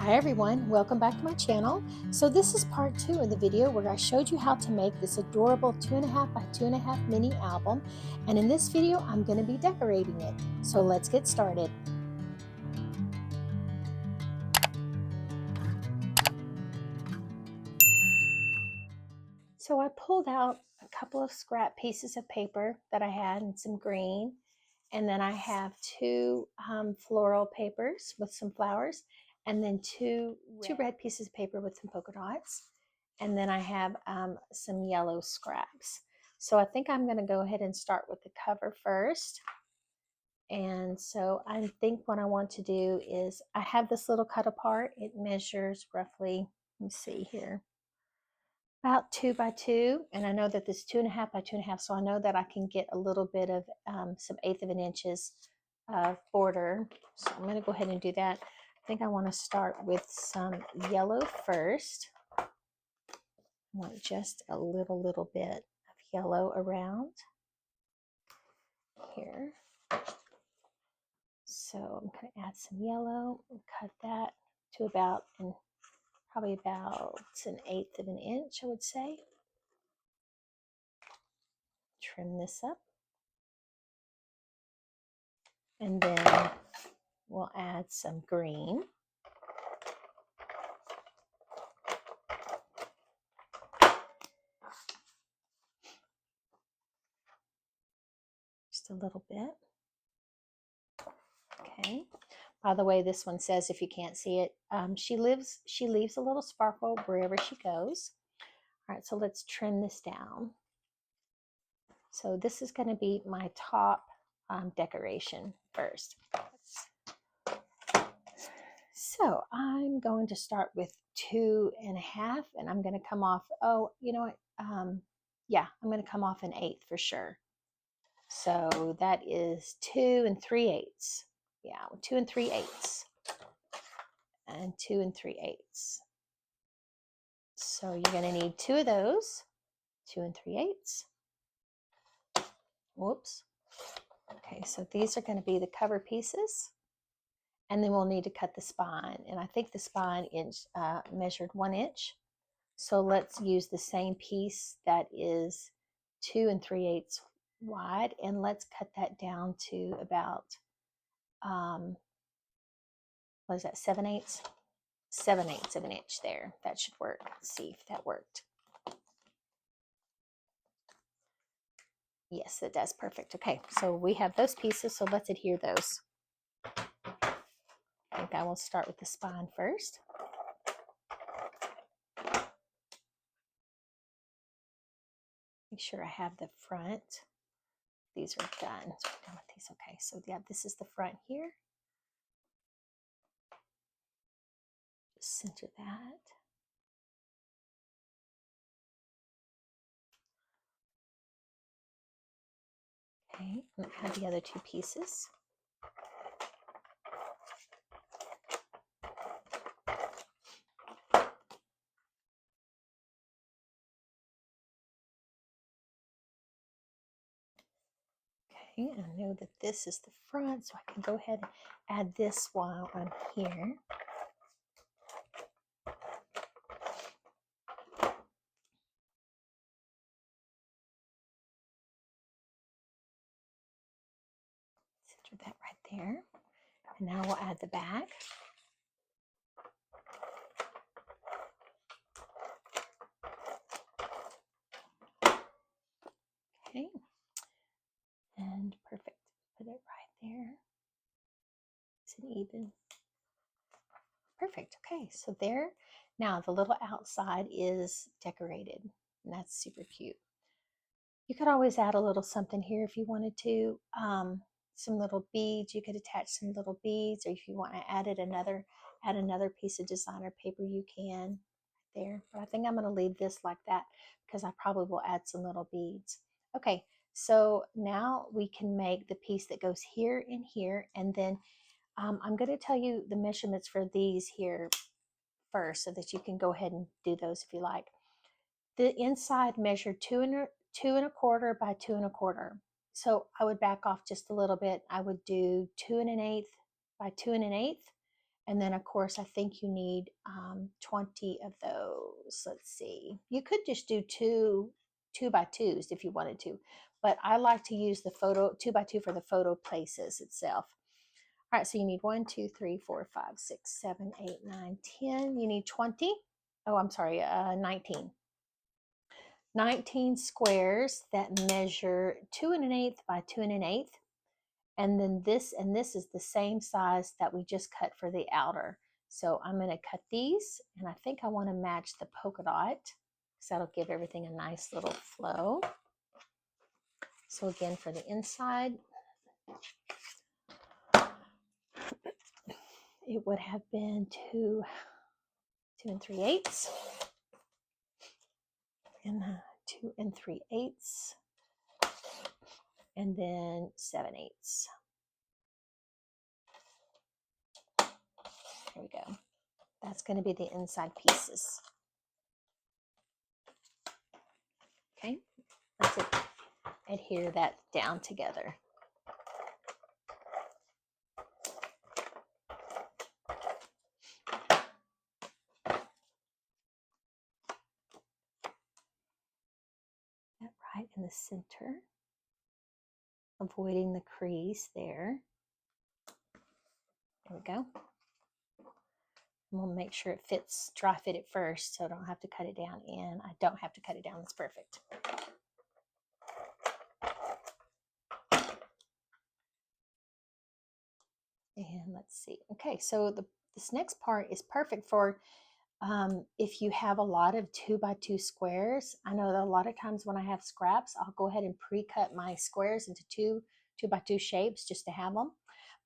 Hi everyone, welcome back to my channel. So this is part 2 of the video where I showed you how to make this adorable 2.5 by 2.5 mini album, and in this video I'm going to be decorating it. So let's get started. So I pulled out a couple of scrap pieces of paper that I had and some green, and then I have two floral papers with some flowers, and then two red pieces of paper with some polka dots. And then I have some yellow scraps. So I think I'm going to go ahead and start with the cover first. And so I think what I want to do is, I have this little cut apart. It measures roughly, let me see here, about 2 by 2. And I know that this 2.5 by 2.5, so I know that I can get a little bit of some 1/8 of an inches border. So I'm going to go ahead and do that. I think I want to start with some yellow first. I want just a little bit of yellow around here. So I'm going to add some yellow and cut that to about, and probably about 1/8 of an inch, I would say. Trim this up. And then we'll add some green. Just a little bit. Okay. By the way, this one says, if you can't see it, she leaves a little sparkle wherever she goes. All right, so let's trim this down. So this is going to be my top decoration first. So I'm going to start with 2.5, and I'm going to come off, oh, you know what? Yeah, I'm going to come off 1/8 for sure. So that is 2 3/8. Yeah, 2 3/8. And 2 3/8. So you're going to need 2 of those, 2 3/8. Whoops. Okay, so these are going to be the cover pieces. And then we'll need to cut the spine. And I think the spine is measured 1 inch. So let's use the same piece that is 2 3/8 wide, and let's cut that down to about, what is that, 7/8? 7/8 of an inch there. That should work. Let's see if that worked. Yes, it does. Perfect. Okay, so we have those pieces, so let's adhere those. I think I will start with the spine first. Make sure I have the front. These are done. So we're done with these. Okay, so yeah, this is the front here. Just center that. Okay, I'm going to add the other 2 pieces. Okay, I know that this is the front, so I can go ahead and add this while I'm here. Center that right there. And now we'll add the back. Okay, and perfect. Put it right there. Is it even? Perfect. Okay, so there. Now the little outside is decorated, and that's super cute. You could always add a little something here if you wanted to. Some little beads. You could attach some little beads, or if you want to add another piece of designer paper, you can there. But I think I'm going to leave this like that because I probably will add some little beads. Okay, so now we can make the piece that goes here and here, and then I'm going to tell you the measurements for these here first, so that you can go ahead and do those if you like. The inside measured 2 1/4 by 2 1/4. So I would back off just a little bit. I would do 2 1/8 by 2 1/8, And then of course, I think you need 20 of those. Let's see. You could just do two 2x2s if you wanted to, but I like to use the photo 2x2 for the photo places itself. All right, so you need 1, 2, 3, 4, 5, 6, 7, 8, 9, 10. You need 20. Oh, I'm sorry, 19. 19 squares that measure 2 1/8 by 2 1/8. And then this is the same size that we just cut for the outer. So I'm going to cut these, and I think I want to match the polka dot because that'll give everything a nice little flow. So again, for the inside, it would have been 2 3/8 and 2 3/8 and then 7/8. There we go. That's going to be the inside pieces. Okay, let's adhere that down together. That right in the center, avoiding the crease there. There we go. And we'll make sure it fits, dry fit it first, so I don't have to cut it down in. I don't have to cut it down, that's perfect. And let's see. Okay, so this next part is perfect for if you have a lot of 2x2 squares. I know that a lot of times when I have scraps, I'll go ahead and pre-cut my squares into 2x2 shapes just to have them.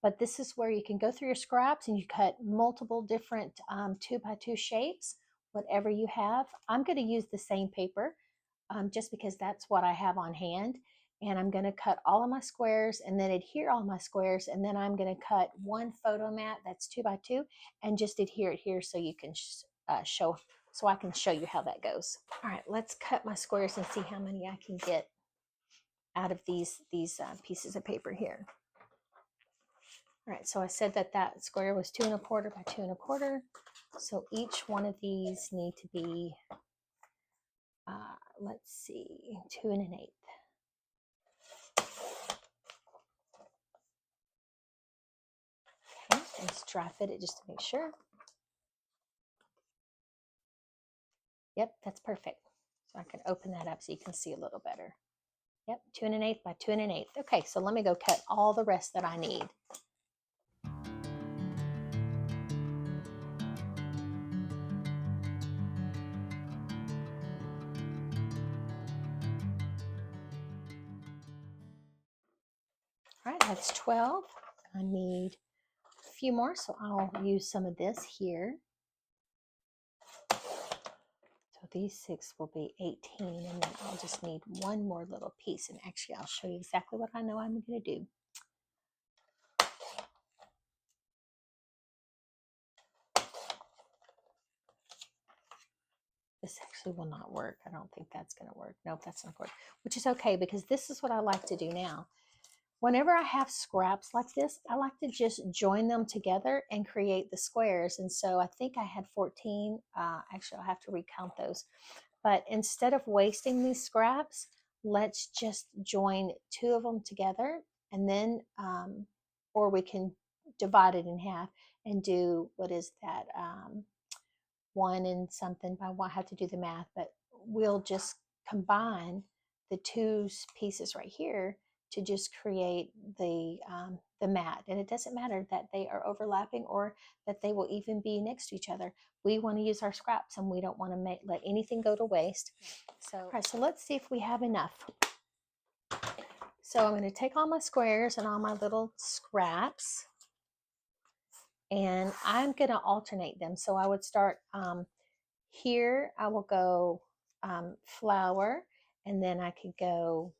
But this is where you can go through your scraps and you cut multiple different 2x2 shapes, whatever you have. I'm going to use the same paper just because that's what I have on hand. And I'm going to cut all of my squares and then adhere all my squares. And then I'm going to cut one photo mat that's 2x2 and just adhere it here so you can so I can show you how that goes. All right, let's cut my squares and see how many I can get out of these pieces of paper here. All right, so I said that square was 2 1/4 by 2 1/4. So each one of these need to be, let's see, 2 1/8. Okay, let's dry fit it just to make sure. Yep, that's perfect. So I can open that up so you can see a little better. Yep, 2 1/8 by 2 1/8. Okay, so let me go cut all the rest that I need. All right, that's 12. I need a few more, so I'll use some of this here. So these 6 will be 18, and then I'll just need one more little piece. And actually, I'll show you exactly what I know I'm going to do. This actually will not work. I don't think that's going to work. Nope, that's not going to work, which is okay because this is what I like to do now. Whenever I have scraps like this, I like to just join them together and create the squares. And so I think I had 14. Actually, I'll have to recount those. But instead of wasting these scraps, let's just join 2 of them together, and then, or we can divide it in half and do, what is that, 1 and something by 1. I have to do the math, but we'll just combine the 2 pieces right here to just create the mat. And it doesn't matter that they are overlapping or that they will even be next to each other. We want to use our scraps and we don't want to let anything go to waste. So, all right, so let's see if we have enough. So I'm going to take all my squares and all my little scraps, and I'm going to alternate them. So I would start here. I will go flower, and then I could go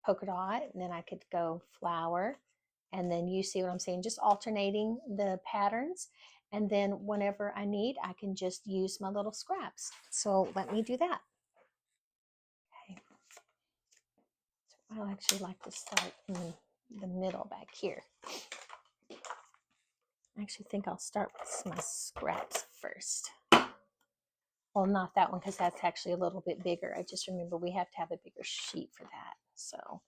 polka dot, and then I could go flower, and then you see what I'm saying, just alternating the patterns. And then whenever I need, I can just use my little scraps. So let me do that. Okay. So I actually like to start in the middle back here. I actually think I'll start with my scraps first. Well, not that one because that's actually a little bit bigger. I just remember we have to have a bigger sheet for that. So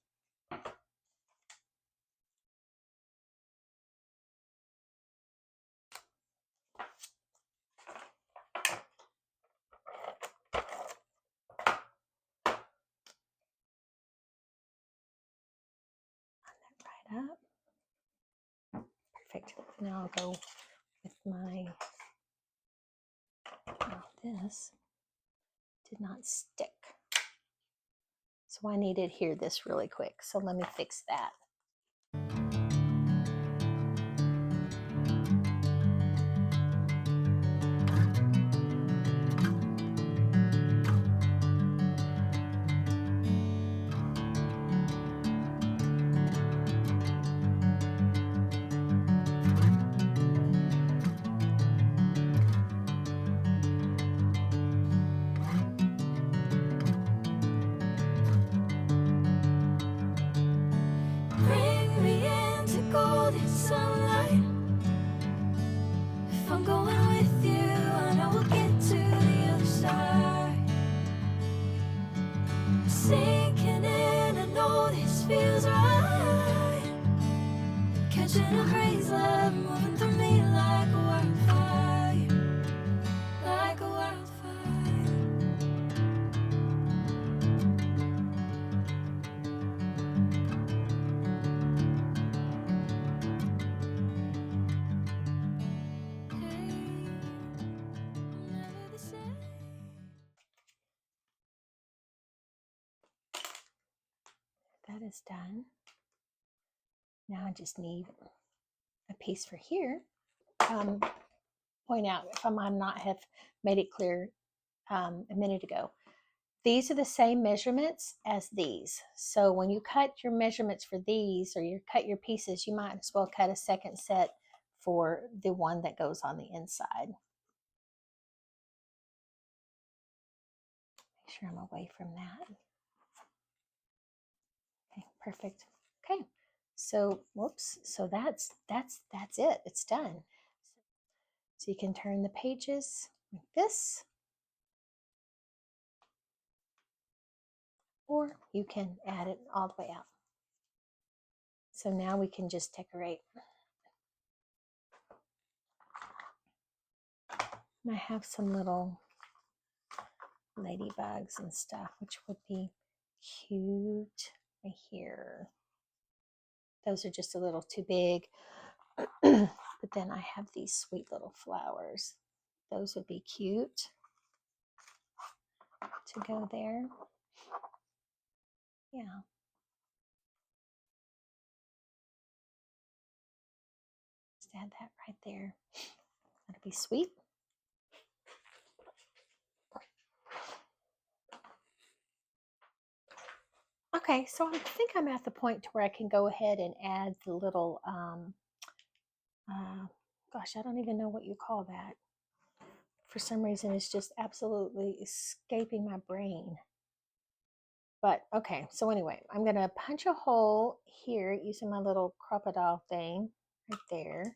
right up. Perfect. Now I'll go with my, oh, this did not stick. So I need to adhere this really quick. So let me fix that. Bring me into golden sunlight. If I'm going with you, I know we'll get to the other side. Sinking in, I know this feels right. Catching a breeze, love moving through me like a wildfire, like a wildfire. Hey, I'm never the same. That is done. Now I just need a piece for here. Point out if I might not have made it clear a minute ago. These are the same measurements as these. So when you cut your measurements for these or you cut your pieces, you might as well cut a second set for the one that goes on the inside. Make sure I'm away from that. Okay, perfect. Okay, so whoops, so that's it. It's done. So you can turn the pages like this, or you can add it all the way out. So now we can just decorate. And I have some little ladybugs and stuff, which would be cute right here. Those are just a little too big. But then I have these sweet little flowers. Those would be cute to go there. Yeah. Just add that right there. That'll be sweet. Okay, so I think I'm at the point to where I can go ahead and add the little, gosh, I don't even know what you call that. For some reason, it's just absolutely escaping my brain. But okay, so anyway, I'm going to punch a hole here using my little crocodile thing right there.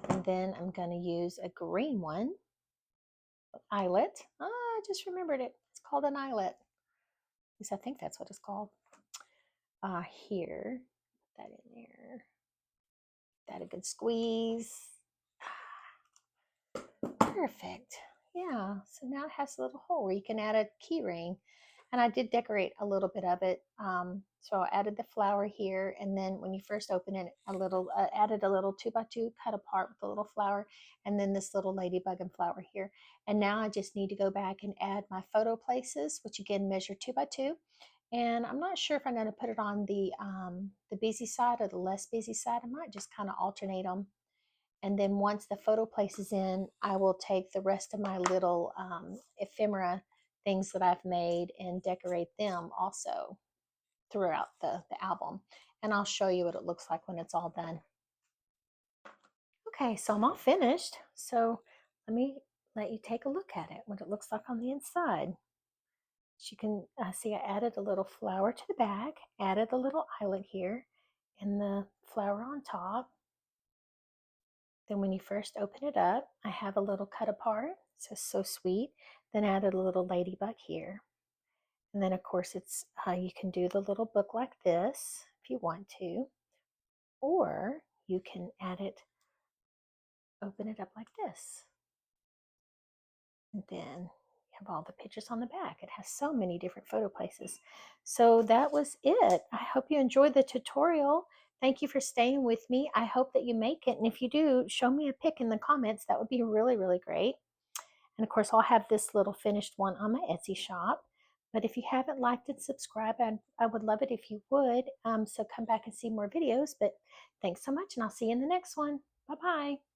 And then I'm going to use a green one, eyelet. I just remembered it. It's called an eyelet. At least I think that's what it's called. Here, put that in there. That a good squeeze. Perfect. Yeah, so now it has a little hole where you can add a key ring. And I did decorate a little bit of it. So I added the flower here, and then when you first open it, added a little 2x2 cut apart with a little flower, and then this little ladybug and flower here. And now I just need to go back and add my photo places, which again measure 2x2. And I'm not sure if I'm going to put it on the busy side or the less busy side. I might just kind of alternate them. And then once the photo place is in, I will take the rest of my little ephemera things that I've made and decorate them also throughout the album. And I'll show you what it looks like when it's all done. Okay, so I'm all finished. So let me let you take a look at it, what it looks like on the inside. As you can see, I added a little flower to the back, added a little eyelet here, and the flower on top. Then when you first open it up, I have a little cut apart. It says so sweet. Then I added a little ladybug here. And then of course you can do the little book like this if you want to, or you can open it up like this. And then you have all the pictures on the back. It has so many different photo places. So that was it. I hope you enjoyed the tutorial. Thank you for staying with me. I hope that you make it. And if you do, show me a pic in the comments. That would be really, really great. And of course, I'll have this little finished one on my Etsy shop. But if you haven't liked and subscribed, I would love it if you would. So come back and see more videos. But thanks so much, and I'll see you in the next one. Bye-bye.